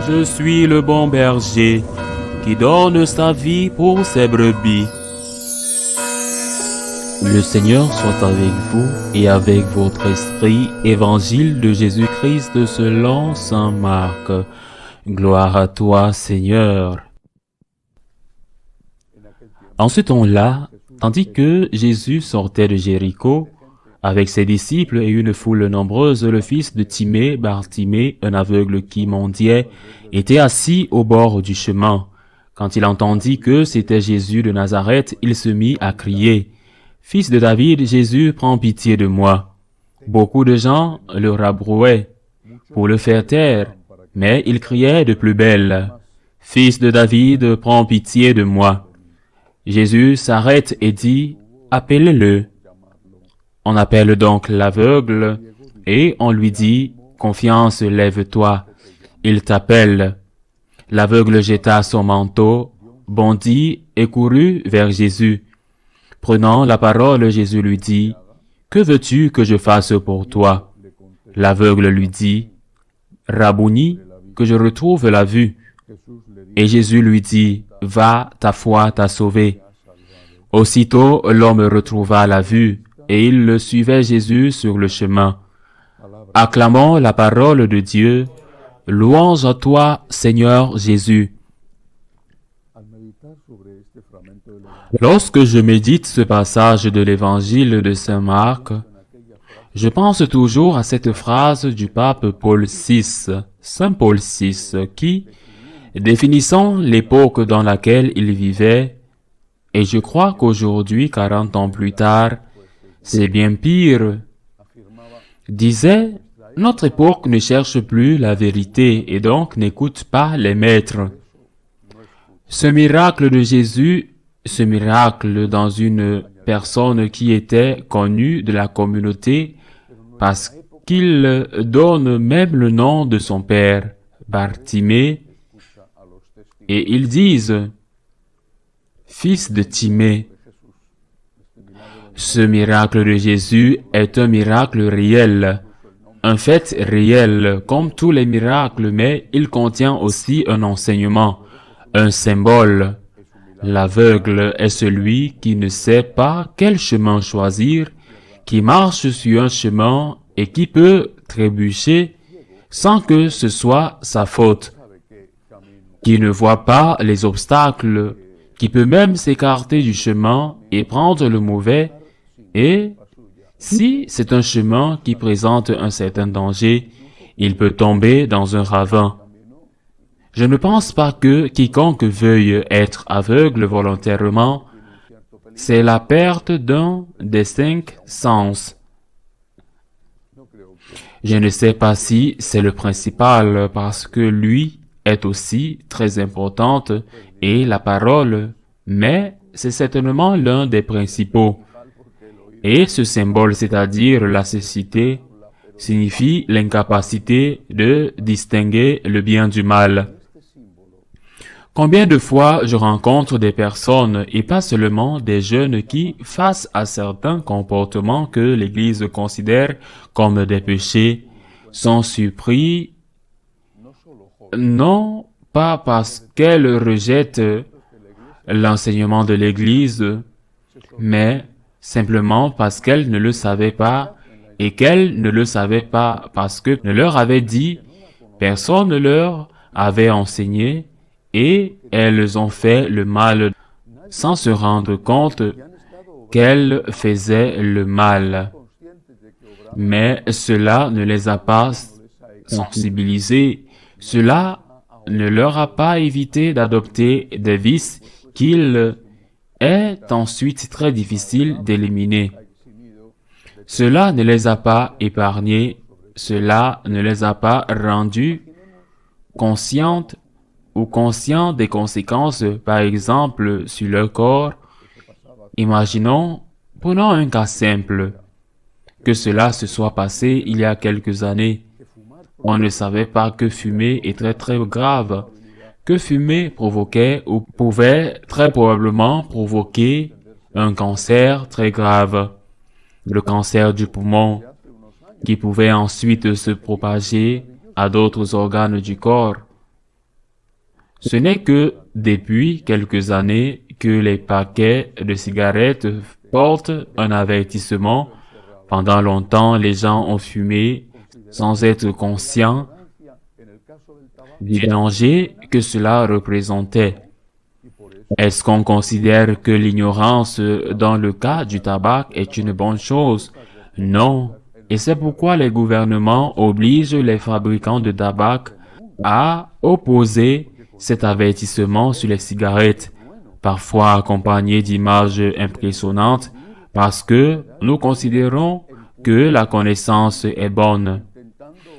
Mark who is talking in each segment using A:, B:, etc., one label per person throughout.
A: Je suis le bon berger qui donne sa vie pour ses brebis. Le Seigneur soit avec vous et avec votre esprit. Évangile de Jésus-Christ selon saint Marc. Gloire à toi, Seigneur. En ce temps-là, tandis que Jésus sortait de Jéricho, avec ses disciples et une foule nombreuse, le fils de Timée, Bartimée, un aveugle qui mendiait, était assis au bord du chemin. Quand il entendit que c'était Jésus de Nazareth, il se mit à crier, « Fils de David, Jésus, prends pitié de moi. » Beaucoup de gens le rabrouaient pour le faire taire, mais il criait de plus belle, « Fils de David, prends pitié de moi. » Jésus s'arrête et dit, « Appelez-le. » On appelle donc l'aveugle, et on lui dit, « Confiance, lève-toi. » Il t'appelle. L'aveugle jeta son manteau, bondit et courut vers Jésus. Prenant la parole, Jésus lui dit, « Que veux-tu que je fasse pour toi? » L'aveugle lui dit, « Rabouni, que je retrouve la vue. » Et Jésus lui dit, « Va, ta foi t'a sauvé. » Aussitôt, l'homme retrouva la vue, et il le suivait Jésus sur le chemin. Acclamons la parole de Dieu. Louange à toi, Seigneur Jésus. Lorsque je médite ce passage de l'évangile de saint Marc, je pense toujours à cette phrase du pape Paul VI, saint Paul VI, qui, définissant l'époque dans laquelle il vivait, et je crois qu'aujourd'hui, 40 ans plus tard, c'est bien pire, disait, notre époque ne cherche plus la vérité et donc n'écoute pas les maîtres. Ce miracle de Jésus, ce miracle dans une personne qui était connue de la communauté parce qu'il donne même le nom de son père, Bartimée, et ils disent, fils de Timée. Ce miracle de Jésus est un miracle réel, un fait réel, comme tous les miracles, mais il contient aussi un enseignement, un symbole. L'aveugle est celui qui ne sait pas quel chemin choisir, qui marche sur un chemin et qui peut trébucher sans que ce soit sa faute, qui ne voit pas les obstacles, qui peut même s'écarter du chemin et prendre le mauvais, et si c'est un chemin qui présente un certain danger, il peut tomber dans un ravin. Je ne pense pas que quiconque veuille être aveugle volontairement, c'est la perte d'un des 5 sens. Je ne sais pas si c'est le principal parce que lui est aussi très importante et la parole, mais c'est certainement l'un des principaux. Et ce symbole, c'est-à-dire la cécité, signifie l'incapacité de distinguer le bien du mal. Combien de fois je rencontre des personnes, et pas seulement des jeunes qui, face à certains comportements que l'Église considère comme des péchés, sont surpris, non pas parce qu'elles rejettent l'enseignement de l'Église, mais simplement parce qu'elles ne le savaient pas, et qu'elles ne le savaient pas parce que ne leur avait dit, personne ne leur avait enseigné, et elles ont fait le mal sans se rendre compte qu'elles faisaient le mal. Mais cela ne les a pas sensibilisées, cela ne leur a pas évité d'adopter des vices qu'il est ensuite très difficile d'éliminer. Cela ne les a pas épargnés, cela ne les a pas rendus conscientes ou conscients des conséquences, par exemple, sur leur corps. Imaginons, prenons un cas simple, que cela se soit passé il y a quelques années. On ne savait pas que fumer est très très grave, que fumer provoquait ou pouvait très probablement provoquer un cancer très grave, le cancer du poumon, qui pouvait ensuite se propager à d'autres organes du corps. Ce n'est que depuis quelques années que les paquets de cigarettes portent un avertissement. Pendant longtemps, les gens ont fumé sans être conscients du danger que cela représentait. Est-ce qu'on considère que l'ignorance dans le cas du tabac est une bonne chose? Non. Et c'est pourquoi les gouvernements obligent les fabricants de tabac à opposer cet avertissement sur les cigarettes, parfois accompagné d'images impressionnantes, parce que nous considérons que la connaissance est bonne.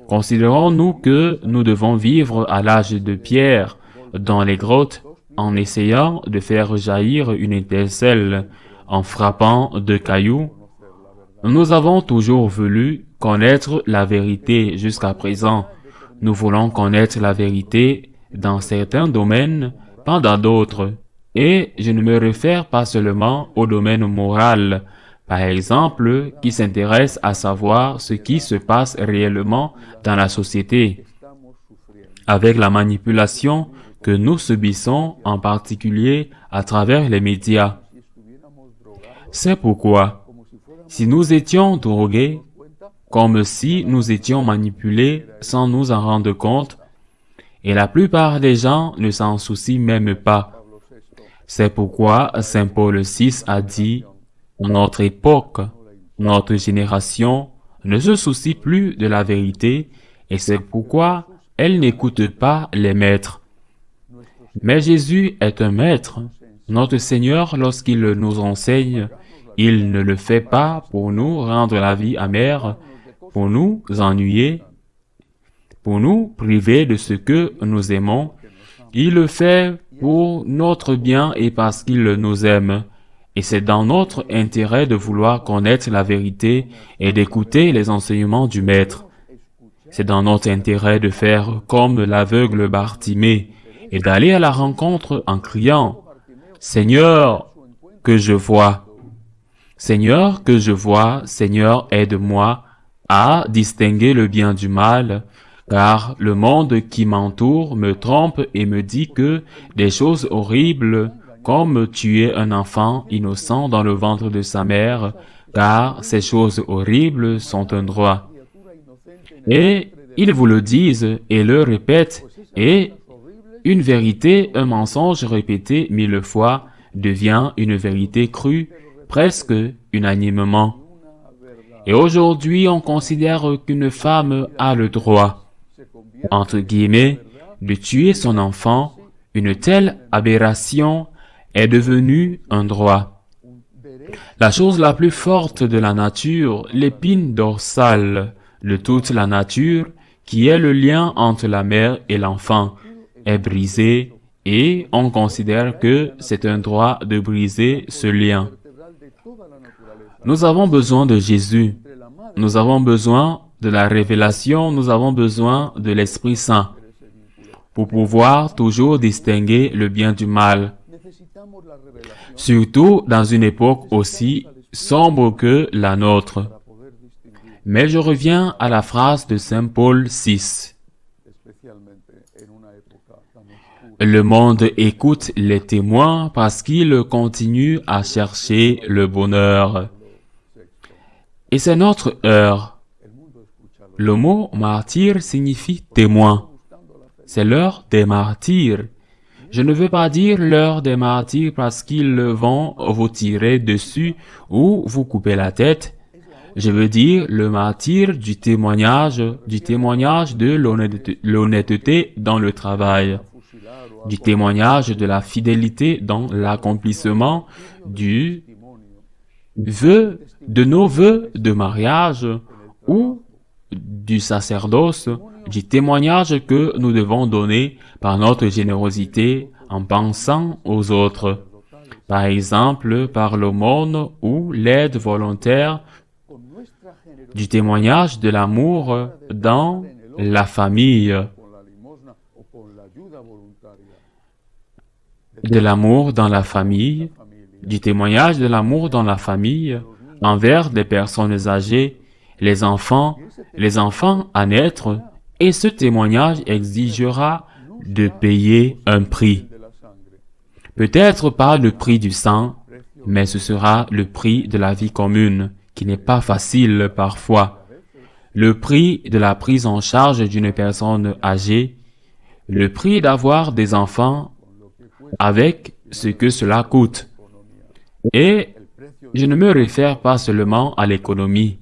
A: Considérons-nous que nous devons vivre à l'âge de pierre, dans les grottes, en essayant de faire jaillir une étincelle, en frappant de cailloux? Nous avons toujours voulu connaître la vérité jusqu'à présent. Nous voulons connaître la vérité dans certains domaines, pas dans d'autres. Et je ne me réfère pas seulement au domaine moral, par exemple, qui s'intéresse à savoir ce qui se passe réellement dans la société, avec la manipulation que nous subissons en particulier à travers les médias. C'est pourquoi, si nous étions drogués, comme si nous étions manipulés sans nous en rendre compte, et la plupart des gens ne s'en soucient même pas. C'est pourquoi Saint Paul VI a dit, notre époque, notre génération ne se soucie plus de la vérité, et c'est pourquoi elle n'écoute pas les maîtres. Mais Jésus est un maître. Notre Seigneur, lorsqu'il nous enseigne, il ne le fait pas pour nous rendre la vie amère, pour nous ennuyer, pour nous priver de ce que nous aimons. Il le fait pour notre bien et parce qu'il nous aime. Et c'est dans notre intérêt de vouloir connaître la vérité et d'écouter les enseignements du Maître. C'est dans notre intérêt de faire comme l'aveugle Bartimée et d'aller à la rencontre en criant « Seigneur, que je vois ! Seigneur, que je vois, Seigneur, aide-moi à distinguer le bien du mal, car le monde qui m'entoure me trompe et me dit que des choses horribles comme tuer un enfant innocent dans le ventre de sa mère, car ces choses horribles sont un droit. Et ils vous le disent et le répètent, et une vérité, un mensonge répété 1000 fois devient une vérité crue, presque unanimement. Et aujourd'hui, on considère qu'une femme a le droit, entre guillemets, de tuer son enfant. Une telle aberration est devenue un droit. La chose la plus forte de la nature, l'épine dorsale de toute la nature, qui est le lien entre la mère et l'enfant, est brisée et on considère que c'est un droit de briser ce lien. Nous avons besoin de Jésus. Nous avons besoin de la révélation. Nous avons besoin de l'Esprit Saint pour pouvoir toujours distinguer le bien du mal. Surtout dans une époque aussi sombre que la nôtre. Mais je reviens à la phrase de Saint Paul VI. Le monde écoute les témoins parce qu'il continue à chercher le bonheur. Et c'est notre heure. Le mot martyr signifie témoin. C'est l'heure des martyrs. Je ne veux pas dire l'heure des martyrs parce qu'ils vont vous tirer dessus ou vous couper la tête. Je veux dire le martyr du témoignage de l'honnêteté dans le travail, du témoignage de la fidélité dans l'accomplissement de nos vœux de mariage ou du sacerdoce, du témoignage que nous devons donner par notre générosité en pensant aux autres. Par exemple, par l'aumône ou l'aide volontaire, du témoignage de l'amour dans la famille, de l'amour dans la famille, du témoignage de l'amour dans la famille envers des personnes âgées, les enfants à naître, et ce témoignage exigera de payer un prix. Peut-être pas le prix du sang, mais ce sera le prix de la vie commune, qui n'est pas facile parfois. Le prix de la prise en charge d'une personne âgée, le prix d'avoir des enfants avec ce que cela coûte. Et je ne me réfère pas seulement à l'économie,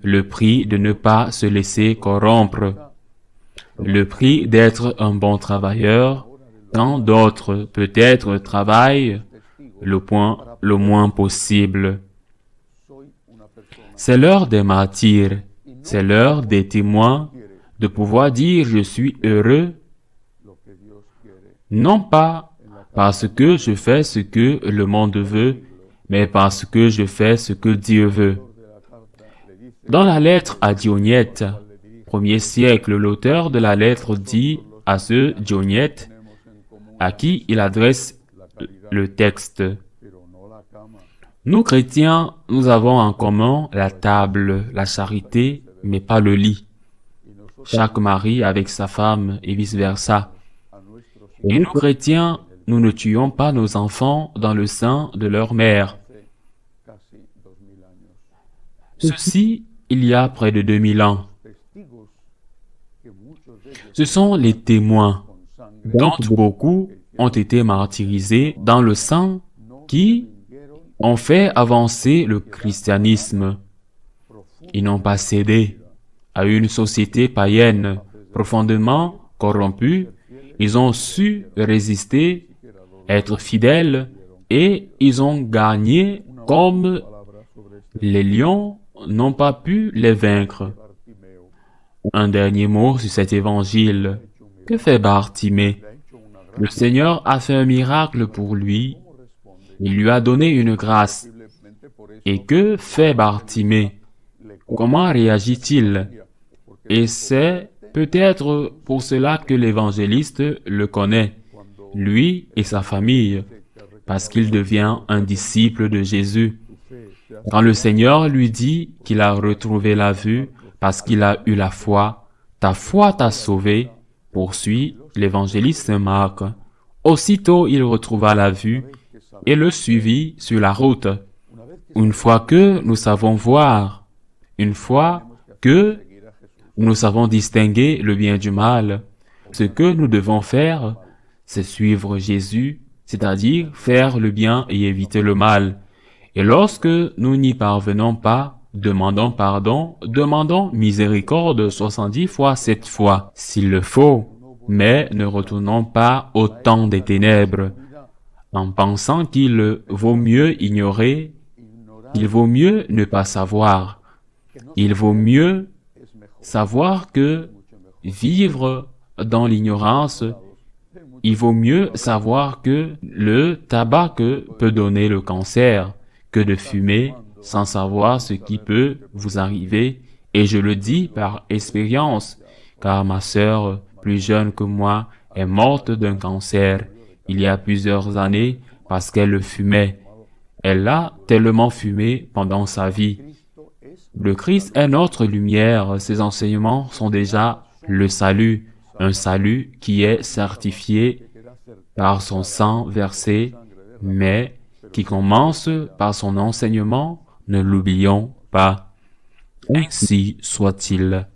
A: le prix de ne pas se laisser corrompre, le prix d'être un bon travailleur, quand d'autres peut-être travaillent le moins possible. C'est l'heure des martyrs, c'est l'heure des témoins de pouvoir dire je suis heureux, non pas parce que je fais ce que le monde veut, mais parce que je fais ce que Dieu veut. Dans la lettre à Dionyette, 1er siècle, l'auteur de la lettre dit à ce Dionyette, à qui il adresse le texte. Nous chrétiens, nous avons en commun la table, la charité, mais pas le lit. Chaque mari avec sa femme et vice-versa. Et nous chrétiens, nous ne tuons pas nos enfants dans le sein de leur mère. Ceci, il y a près de 2000 ans. Ce sont les témoins, dont beaucoup ont été martyrisés dans le sang, qui ont fait avancer le christianisme. Ils n'ont pas cédé à une société païenne profondément corrompue. Ils ont su résister, être fidèles, et ils ont gagné comme les lions n'ont pas pu les vaincre. Un dernier mot sur cet évangile. Que fait Bartimée? Le Seigneur a fait un miracle pour lui. Il lui a donné une grâce. Et que fait Bartimée? Comment réagit-il? Et c'est peut-être pour cela que l'évangéliste le connaît, lui et sa famille, parce qu'il devient un disciple de Jésus. Quand le Seigneur lui dit qu'il a retrouvé la vue parce qu'il a eu la foi t'a sauvé, poursuit l'évangéliste Marc. Aussitôt il retrouva la vue et le suivit sur la route. Une fois que nous savons voir, une fois que nous savons distinguer le bien du mal, ce que nous devons faire, c'est suivre Jésus, c'est-à-dire faire le bien et éviter le mal. Et lorsque nous n'y parvenons pas, demandons pardon, demandons miséricorde 70 fois 7 fois, s'il le faut, mais ne retournons pas au temps des ténèbres, en pensant qu'il vaut mieux ignorer, il vaut mieux ne pas savoir, il vaut mieux savoir que vivre dans l'ignorance, il vaut mieux savoir que le tabac peut donner le cancer, que de fumer sans savoir ce qui peut vous arriver. Et je le dis par expérience, car ma sœur, plus jeune que moi, est morte d'un cancer il y a plusieurs années parce qu'elle le fumait. Elle a tellement fumé pendant sa vie. Le Christ est notre lumière. Ses enseignements sont déjà le salut, un salut qui est certifié par son sang versé, mais qui commence par son enseignement, ne l'oublions pas. Ainsi soit-il.